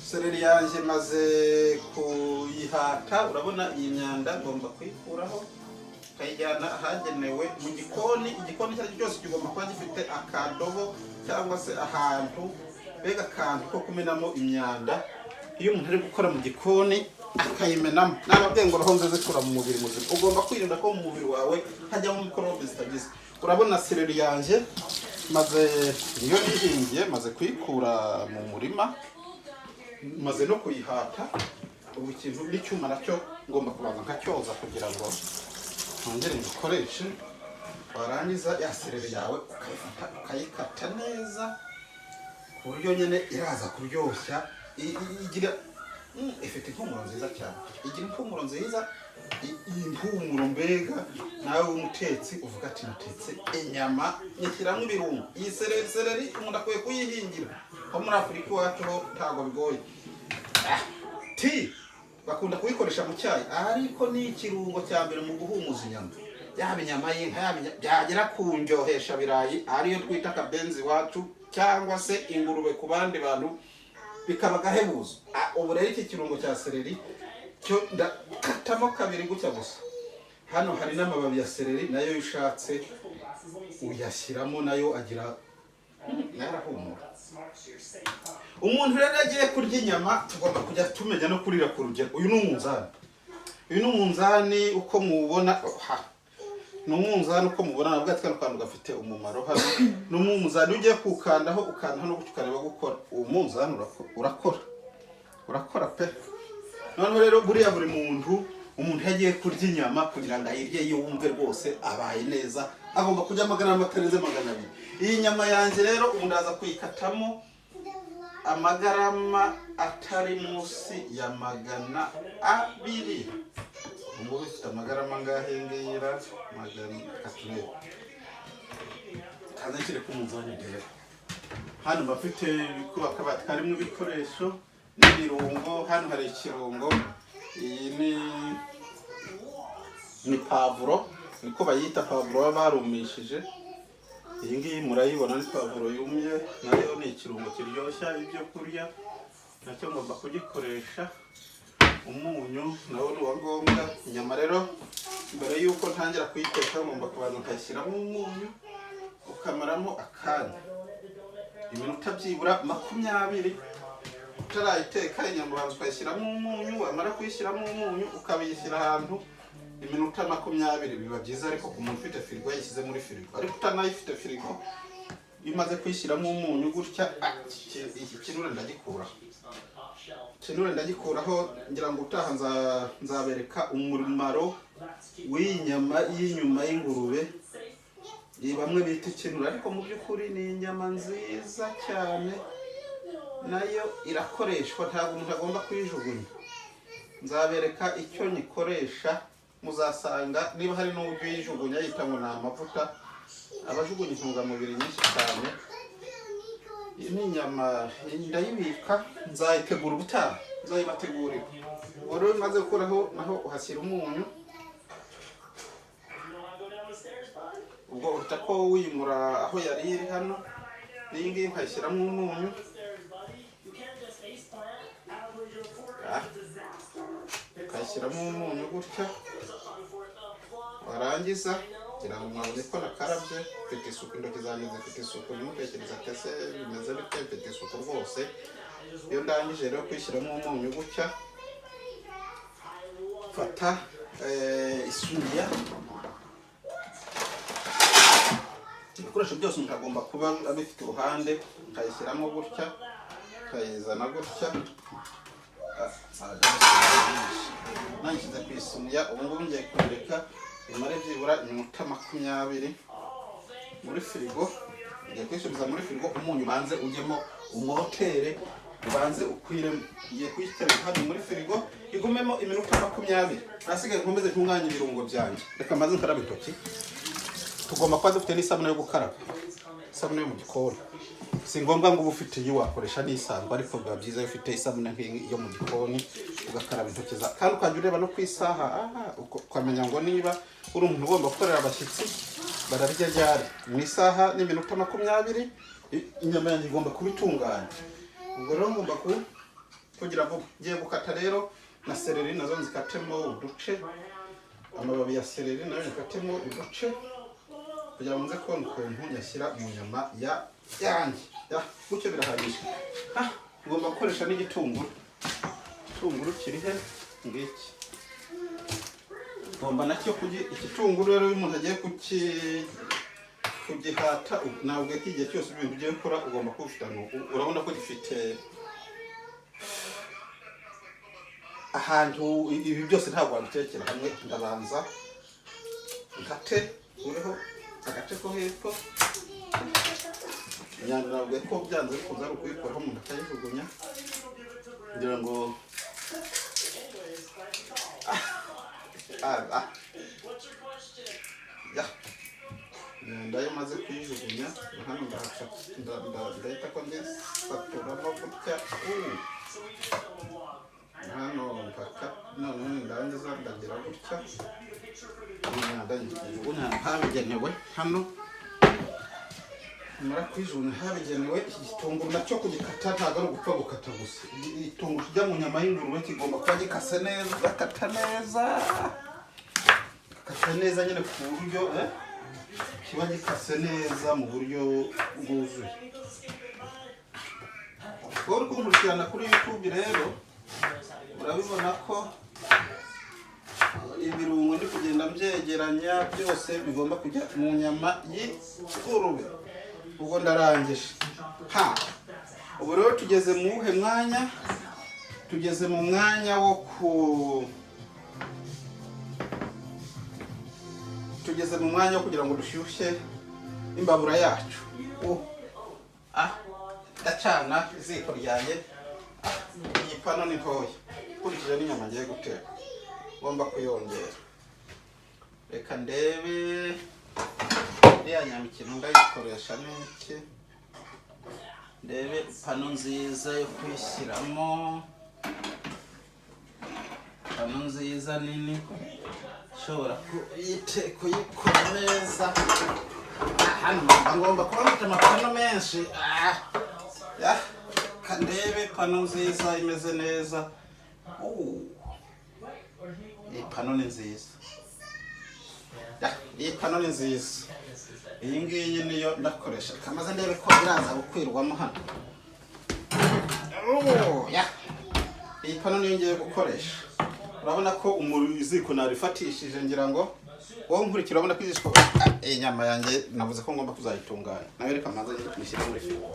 Seleri yanjye maze kuyihata, urabona iyi myanda ngomba kuyikuraho kayijyana ahagenewe mu gikoni. Igikoni icyo ari cyo cyose kigomba kuba gifite akadobo cyangwa se ahantu mbega akantu ko kumenamo imyanda. Iyo umuntu ari gukora mu gikoni akayimenamo, n'ababyeyi ngo roho nziza zikura mu mubiri muzima, ugomba kwirinda ko mu mubiri wawe hajyamo mikorobe zitagize. Urabona seleri yanjye maze iyo nihingiye, maze kuyikura mu murima, maze no kuyihata. Ubu ikintu n'icyuma nacyo ngomba kubanza nkacyoza kugira ngo ntongere ngikoreshe. Warangiza ya seleri yawe ukayifata ukayikata neza ku buryo nyine iraza kuryoshya, igira ifite impumuro nziza cyane, igira impumuro nziza, impumuro mbega nawe w'umutetsi uvuga ati natetse inyama nyishyiramo ibirungo. Iyi seleri umuntu akwiye kuyihingira, aho muri Afurika iwacu ho ntabwo bigoye. Bakunda kuyikoresha mu cyayi, ariko ni ikirungo cya mbere mu guhumuza inyama, yaba inyama y'inka, byagera kunjyohesha birayi, ariyo twita akabenzi iwacu, cyangwa se ingurube ku bandi bantu, bikaba gahebuzo. Ubu rero iki kirungo cya seleri cyo ndakatamo kabiri gutya gusa. Hano hari n'amababi ya seleri, nayo iyo ushatse uyashyiramo, nayo agira narahumura. Umuntu rero agiye kurya inyama tugomba kujya tumenya no kurira ku rugero. Uyu ni umunzani uko mubona, ni umunzani uko mubona, nabwo kano kantu gafite umumaro hano. Ni umunzani ugiye kukandaho, ukanda hano gutyo ukareba gukora. Uwo munzani urakora pe. Noneho rero buriya buri umuntu yagiye kurya inyama kugira ngo ayirye yumve rwose abaye neza, agomba kujya amagarama atarenze 200. Iyi nyama yanjye rero ubu ndaza kuyikatamo amagarama atari munsi ya 200. Ubu bifite amagarama angahe ngira? 200. Kaza kire ku munzani rero. Hano bafite kubaka batkarimo ibikoresho n'ibirungo. Hano hari ikirungo, iyi ni pavuro, niko bayita pavuro barumishije. Iyi ngiyi murayibona ni pavuro yumye, nayo ni ikirungo kiryoshya ibyo kurya, nacyo ngomba kugikoresha. Umunyu nawo ni ngombwa. Inyama rero mbere yuko ntangira kuyiteka ngomba kubanza nkashyiramo umunyu, ukamaramo akanya iminota byibura 20. Utarayiteka inyama ubanza ukayishyiramo umunyu, wamara kuyishyiramo umunyu ukabiyishyira ahantu iminota 20. Biba byiza ariko ku muntu ufite firigo yashyize muri firigo, ariko utanayifite firigo bimaze kuyishyiramo umunyu gutya. Iki kinure ndagikuraho, ngira ngo utaha nzabereka umumaro w'inyama y'inyuma y'ingurube. Bamwe bita ikinure, ariko mu by'ukuri ni inyama nziza cyane, nayo irakoreshwa, ntabwo umuntu agomba kuyijugunya. Nzabereka icyo nyikoresha, muzasanga niba hari n'uburyo uyijugunya yita ngo ni amavuta, abajugunya intungamubiri nyinshi cyane. Iyi ni inyama ndayibika, nzayitegura ubutaha, nzayibategurira. Rero maze gukuraho naho uhashyira umunyu, ubwo uhita ko wimura aho yari iri hano. Iyi ngiyi nkayishyiramo umunyu, ukayishyiramo umunyu gutya. Warangiza kugira ngo mwabone ko nakarabye, mfite isuku, intoki zanjye zifite isuku, ntimutekereze ati ese bimeze bite, mfite isuku rwose. Iyo ndangije rero kwishyiramo umunyu gutya, fata isuriya. Ibikoresho byose umuntu agomba kuba abifite uruhande, nkayishyiramo gutya, nkayizana gutya. Nashyize ku isuriya. Ubu ngubu ngiye kubireka bimare byibura iminota 20 muri firigo. Ngiye kuyisubiza muri firigo, umunyu ubanze ujyemo, umwotere ubanze ukwiremo. Ngiye kuyitereka hano muri firigo igumemo iminota 20. Hasigaye nkomeze ntunganye ibirungo byanjye. Reka maze nkarabe intoki. Tugomba kuba dufite n'isabune yo gukaraba, isabune yo mu gikoni. Si ngombwa ngo ufite iyo wakoresha n'isanzwe, ariko biba byiza iyo ufite isabune yo mu gikoni ugakaraba intoki za. Kandi ukajya ureba no ku isaha, ukamenya ngo niba uri umuntu ugomba gukorera abashyitsi bararya ryari. Mu isaha n'iminota 20 inyama yanjye igomba kuba itunganye. ubwo rero ngomba kugira ngo ngiye gukata rero na seleri nazo nzikatemo uduce, amababi ya seleri nayo nzikatemo uduce kugira ngo nze kubona ukuntu nyashyira mu nyama yanjye. Gutyo birahagije. Ngomba gukoresha n'igitunguru. Igitunguru kiri he ngiki. Ngomba nacyo igitunguru rero umuntu agiye kugihata ntabwo igihe cyose ibintu ugiye gukora ugomba kubifita nuko urabona ko gifite ahantu ibi byose ntabwo wabitekera hamwe. Ndabanza nkate uriho agace ko hepfo nyanda ntabwo ko byanze bikuza ari ukuyikoraho umuntu akayijugunya kugira ngo nyanda yo maze kuyijugunya hano ndahita ko ndisaturamo gutya hano mpaka noneho ndangiza ndagira gutya nyanda nyijugunya habigenewe hano. Mara kwijugunya habigenewe. Iki gitunguru nacyo kugikata ntabwo ari ugupfa gukata gusa. Igitunguru kijya mu nyama y'ingurube kigomba kuba gikase neza, gakata neza nyine ku buryo kiba gikase neza mu buryo bwuzuye. Uri kunkurikirana kuri YouTube rero urabibona ko ibirungo ndi kugenda mbyegeranya byose bigomba kujya mu nyama y'ingurube. Ubwo ndarangije. Ubu rero tugeze mu uhe mwanya? Tugeze mu mwanya wo kugira ngo dushyushye imbabura yacu. Ndacana iziko ryanjye. Iyi pano ni ntoya ukurikije n'inyama ngiye guteka, ngomba kuyongera. Reka ndebe ya nyama ikintu ndayikoresha n'iki. Ndebe pano nziza yo kwishyiramo, pano nziza nini ishobora kuyikora neza. Hano ngomba kuba mfite amapano menshi. Kandebe pano nziza imeze neza. Iyi pano ni nziza. Iyi pano ni nziza. Iyi ngiyi niyo ndakoresha. Kamaze ndebe ko iraza gukwirwamo hano. Iyi pano niyo ngiye gukoresha. Urabona ko iziko narifatishije ngira ngo wowe nkurikira urabona ko iziko inyama yanjye navuze ko ngomba kuzayitunganya. Nawe reka maze nishyire muri firigo.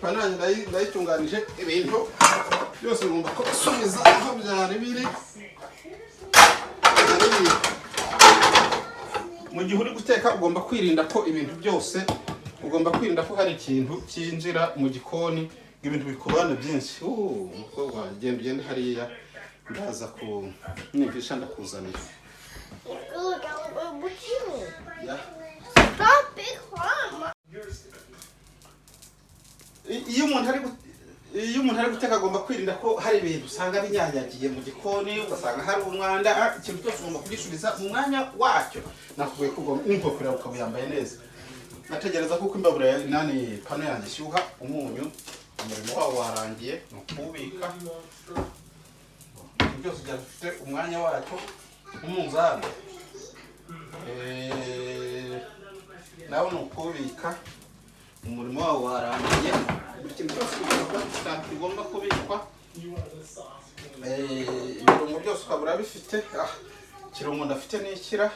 Pano yanjye ndayitunganije ibintu byose ngomba ko bisubiza aho byari biri. Mu gihe uri guteka ugomba kwirinda ko ibintu byose hari ikintu cyinjira mu gikoni, ibintu bikubana byinshi. Umukobwa wanjye genda hariya ndaza nimvisha ndakuzanira. Iyo umuntu ari guteka agomba kwirinda ko hari ibintu usanga binyanyagiye mu gikoni, ugasanga hari umwanda. Ikintu cyose ugomba kugisubiza mu mwanya wacyo. Nakubwiye ko ugomba inkokora ukaba yambaye neza. Nategereza kuko imbabura pano yanjye ishyuha, umunyu umurimo wawo warangiye, ni ukuwubika. Ibintu byose byafite umwanya wacyo. Umunzani nawe ni ukuwubika, umurimo wawo warangiye. Buri kintu cyose kigomba kubikwa. Ibirungo byose ukabura bifite. Ikirungo ndafite n'ikira.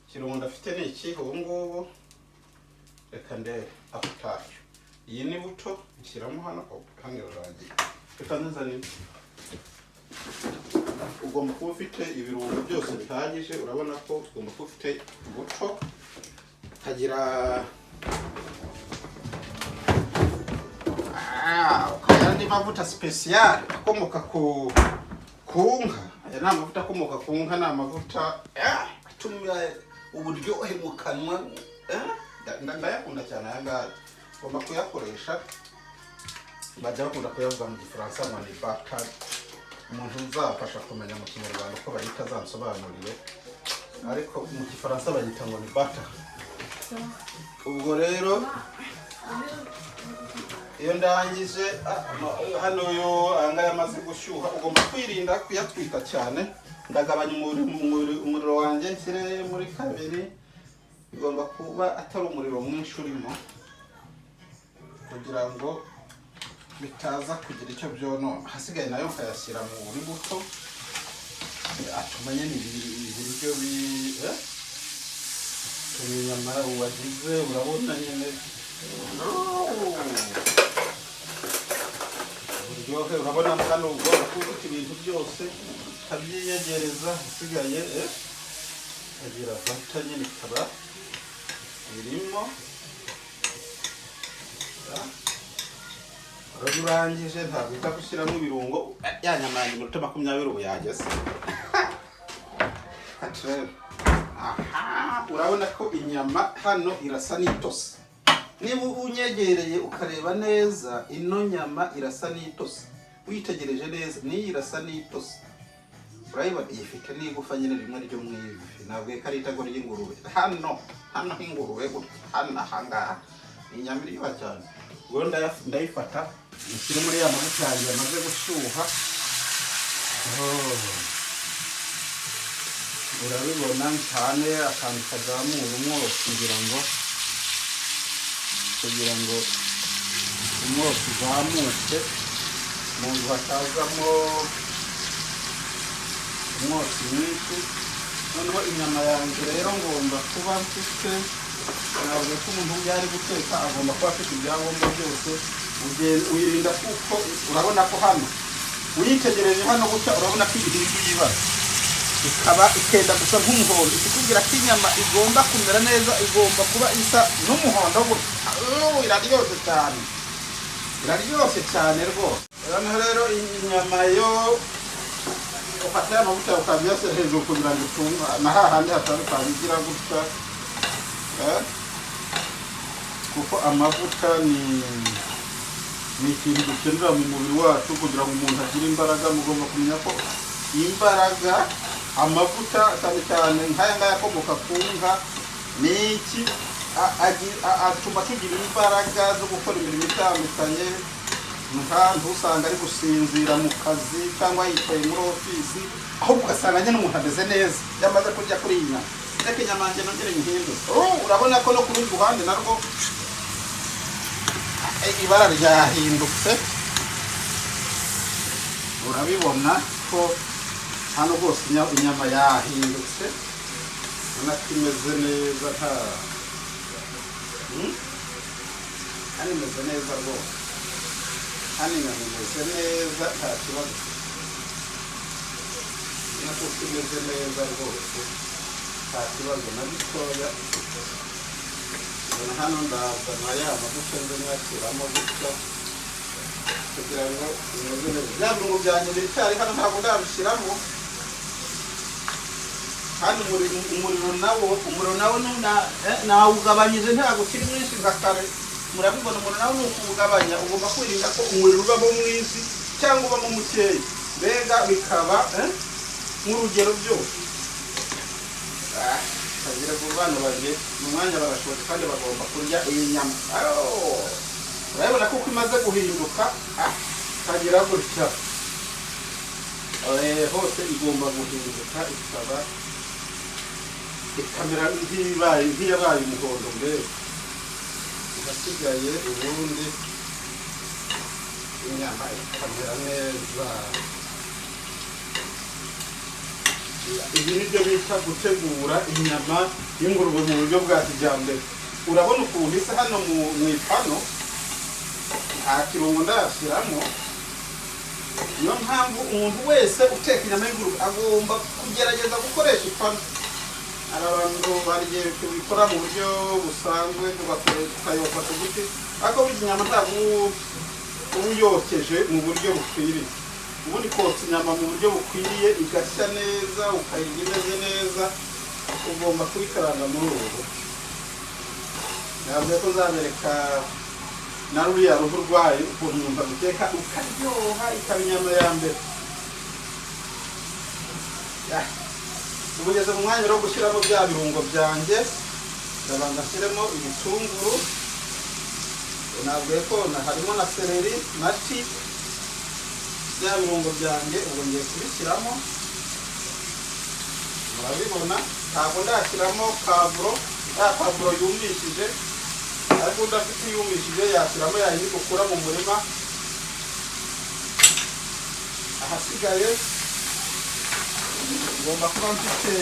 Ikirungo ndafite n'iki ubu ngubu. Reka ndebe afutayo. Iyi ni buto nshyiramo hano irarangiye. Reka nzanire. Ugomba kuba ufite ibirungo byose bihagije. Urabona ko ugomba kuba ufite buto, ukagira ukayandi mavuta special akomoka ku nka. Aya ni amavuta akomoka ku nka, ni amavuta atuma uburyohe mu kanwa. Ndayakunda cyane aya ngaya. Ugomba kuyakoresha. Bajya bakunda kuyavuga mu Gifaransa ngo ni butter. Umuntu uzafasha kumenya mu Kinyarwanda uko bayita azansobanurire, ariko mu Gifaransa bayita ngo ni butter. ubwo rero iyo ndangije hano yo angaya amaze gushyuha ugomba kwirinda kuyatwika cyane. Ndagabanya umuriro wanjye nshyire muri 2. Bigomba kuba atari umuriro mwinshi urimo kugira ngo bitaza kugira icyo byonona. Hasigaye nayo nkayashyira muri buto atuma nyine ibiryo inyama wagize urabona nyine uburyohe. Urabona hano ugomba kubika ibintu byose ukabyiyegereza. Hasigaye agira bata nyine ikaba irimo. Urangije ntabwo uhita gushyiramo ibirungo. Ya nyama yanjye iminota 20 ubu yageze. Aha, urabona ko inyama hano irasa n'itose. Niba unyegereye ukareba neza, ino nyama irasa n'itose. Witegereje neza, niyi irasa n'itose. Urabona ifite n'igufa nyine rimwe ryo mu ivi. Ntabwo ari itago ry'ingurube. Hano h'ingurube hano ahangaha. Inyama iriba cyane. Ubwo ndayifata nshyire muri ya mavuta yanjye yamaze gushyuha. Urabibona cyane akantu kazamura umwotsi kugira ngo umwotsi uzamuke mu nzu hatazamo umwotsi mwinshi. Noneho inyama yanjye rero ngomba kuba mfite, ntabwo ko umuntu yari guteka agomba kuba afite ibyangombwa byose. Wirinda kuko urabona ko hano uyitegereje hano gutya urabona ko ibintu y'ibara ikaba ikenda gusa nk'umuhondo. Ikikubwira ko inyama igomba kumera neza, igomba kuba isa n'umuhondo gutya. Iraryoshye cyane, iraryoshye cyane rwose. Rero inyama yo ufata amavuta ukabiyashyira hejuru kugira ngo itunga na hahandi hatandukanye igira gutya, kuko amavuta ni ikintu dukenera mu mubiri wacu kugira ngo umuntu agire imbaraga. Mugomba kumenya ko imbaraga amavuta cyane cyane nk'aya ngaya akomoka ku nka ni iki atuma tugira imbaraga zo gukora imirimo itandukanye. Ntusanga ari gusinzira mu kazi cyangwa yicaye muri ofisi, ahubwo ugasanga nyine umuntu ameze neza yamaze kurya kuri iyi nyama. Reka inyama yanjye nongere nyihindure. Urabona ko no ku rundi ruhande narwo ibara ryahindutse. Urabibona ko hano rwose inyama yahindutse, ubona ko imeze neza. Hano imeze neza rwose, hano inyama imeze neza nta kibazo. Ubona ko imeze neza rwose nta kibazo na gitoya. Hano ndazana ya mavuta nze nyakiramo gutya kugira ngo imeze neza. Bya birungo byanjye biracyari hano ntabwo ndabishyiramo. Hano umuriro nawo nawugabanyije ntabwo ukiri mwinshi nka kare. Murabibona umuriro nawo ni ukuwugabanya. Ugomba kwirinda ko umuriro ubamo mwinshi cyangwa ubamo mukeya, mbega bikaba nk'urugero byose. Kagira ngo bana baje mu mwanya barashobora kandi bagomba kurya iyi nyama. Urabona ko imaze guhinduka, kagira gutya hose igomba guhinduka ikaba ikamera nk'iyabaye umuhondo. Mbere hasigaye ubundi inyama ikamera neza. Ibi ni byo bita gutegura inyama y'ingurube mu buryo bwa kijyambere. Urabona ukuntu isa hano mu ipanu, nta kirungo ndashyiramo. Niyo mpamvu umuntu wese uteka inyama y'ingurube agomba kugerageza gukoresha ipanu. Hari abantu barigiye kubikora mu buryo busanzwe tukayotsa ku giti, ariko burya inyama ntabwo uba uyokeje mu buryo bukwiriye. Ubundi kotsa inyama mu buryo bukwiriye igashya neza ukayirya imeze neza, ugomba kuyikaranga muri ubu buryo. Ntabwo ko nzabereka na ruriya ruhu rwayo ukuntu umuntu aguteka ukaryoha, ikaba inyama ya mbere. Ubugeze mu mwanya wo gushyiramo bya birungo byanjye. ndabanza nshyiremo ibitunguru, nabwiye ko harimo na seleri na ti, bya birungo byanjye ubwo ngiye kubishyiramo, murabibona. Ntabwo ndashyiramo pavuro, ya pavuro yumishije, ariko udafite iyumishije yashyiramo yayindi dukura mu murima. Ahasigaye ngomba kuba mfite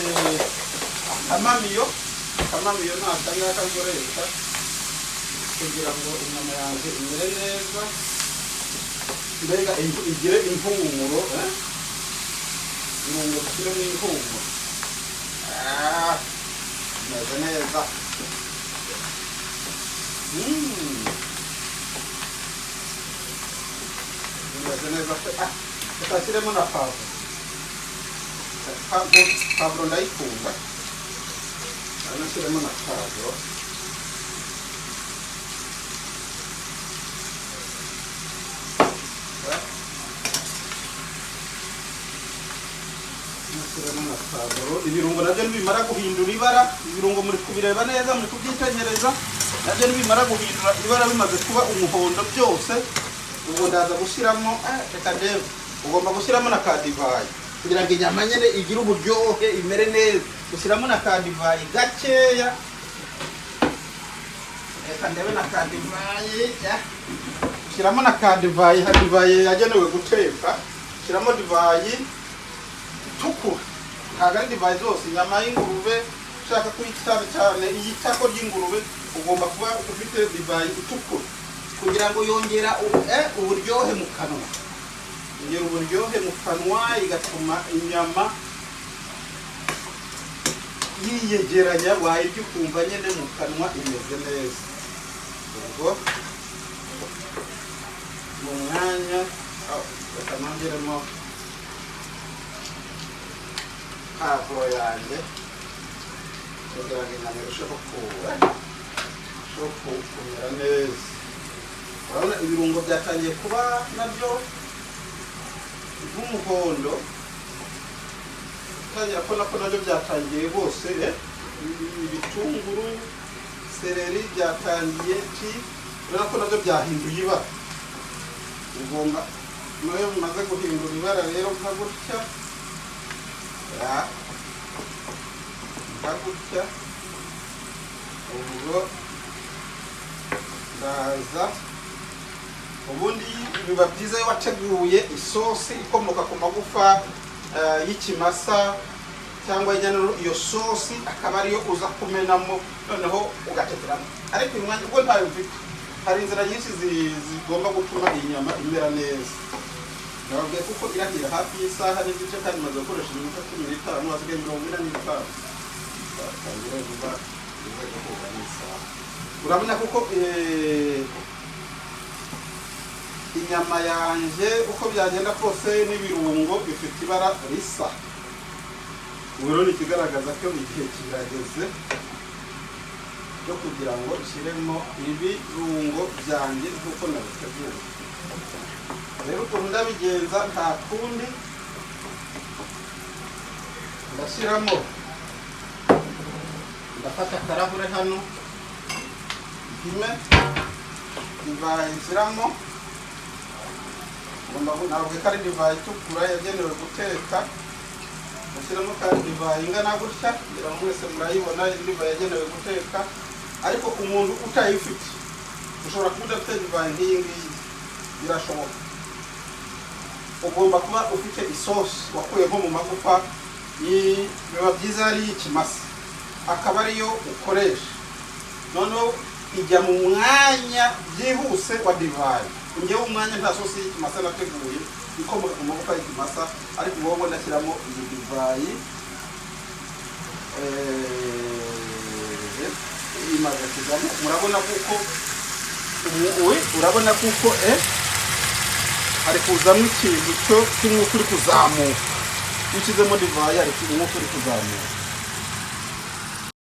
akamamiyo ntabwo ngaka nkoresha kugira ngo inyama yanjye imere neza, mbega igire impumuro, irungo rishyiremo impumuro. Imeze neza. Imeze neza pe. Reka nshyiremo na pavuro. Pavuro ndayikunda. Nashyiremo na pavuro. Ibirungo nabyo nibimara guhindura ibara, ibirungo muri kubireba neza, muri kubyitegereza, nabyo nibimara guhindura ibara bimaze kuba umuhondo byose, ubwo ndaza gushyiramo reka ndebe, ugomba gushyiramo na kadivayi kugira ngo inyama nyine igire uburyohe imere neza. Ushyiramo na kadivayi gakeya, reka ndebe na kadivayi, ushyiramo na kadivayi, divayi yagenewe guteka, ushyiramo divayi itukura, ntabwo ari divayi zose. Inyama y'ingurube ushaka kuyitara cyane, iy'itako ry'ingurube ugomba kuba ufite divayi itukura kugira ngo yongera uburyohe mu kanwa, yongera uburyohe mu kanwa, igatuma inyama yiyegeranya, wayirya ukumva nyine mu kanwa imeze neza. Ubwo mu mwanya reka nongeremo pavuro yanjye kugira ngo inyama irusheho kumera neza. Urabona ibirungo byatangiye kuba nabyo nk'umuhondo, utangira kubona ko nabyo byatangiye rwose. Ibitunguru, seleri byatangiye ti, urabona ko nabyo byahinduye ibara. Ugomba nayo bimaze guhindura ibara rero nka gutya, ubwo ndaza. Ubundi biba byiza iyo wateguye isosi ikomoka ku magufa y'ikimasa cyangwa inyana, iyo sosi akaba ariyo uza kumenamo noneho ugatekeramo. Ariko uyu mwanya ubwo ntayo mfite, hari inzira nyinshi zigomba gutuma iyi nyama imera neza. Nababwiye kuko irahira hafi y'isaha n'igice kandi maze gukoresha iminota 15, hasigaye 45. Batangira vuba ize guhura n'isaha. Urabona kuko inyama yanjye uko byagenda kose n'ibirungo bifite ibara risa. Ubu ni ikigaragaza ko igihe kirageze cyo kugira ngo nshyiremo ibirungo byanjye nk'uko nabiteguye. Rero ukuntu ndabigenza nta kundi, ndashyiramo, ndafata akarahure hano mpime divayi nshyiramo. Ntabwo ari divayi itukura yagenewe guteka, ushyiramo kandi divayi ingana gutya, kugira ngo mwese murayibona. Divayi yagenewe guteka, ariko umuntu utayifite ushobora kuba udafite divayi nk'iyi ngiyi, birashoboka. Ugomba kuba ufite isosi wakuye nko mu magufa, biba byiza ari y'ikimasa, akaba ariyo ukoresha. Noneho ijya mu mwanya byihuse wa divayi. Ngewe umwanya nta sosi y'ikimasa nateguye ikomoka ku magufa y'ikimasa, ariko wowe ndashyiramo iyi divayi imaze kujyamo. Murabona kuko urabona kuko hari kuzamo ikintu cy'umwuka uri kuzamuka. Ushyizemo divayi hari umwuka uri kuzamuka.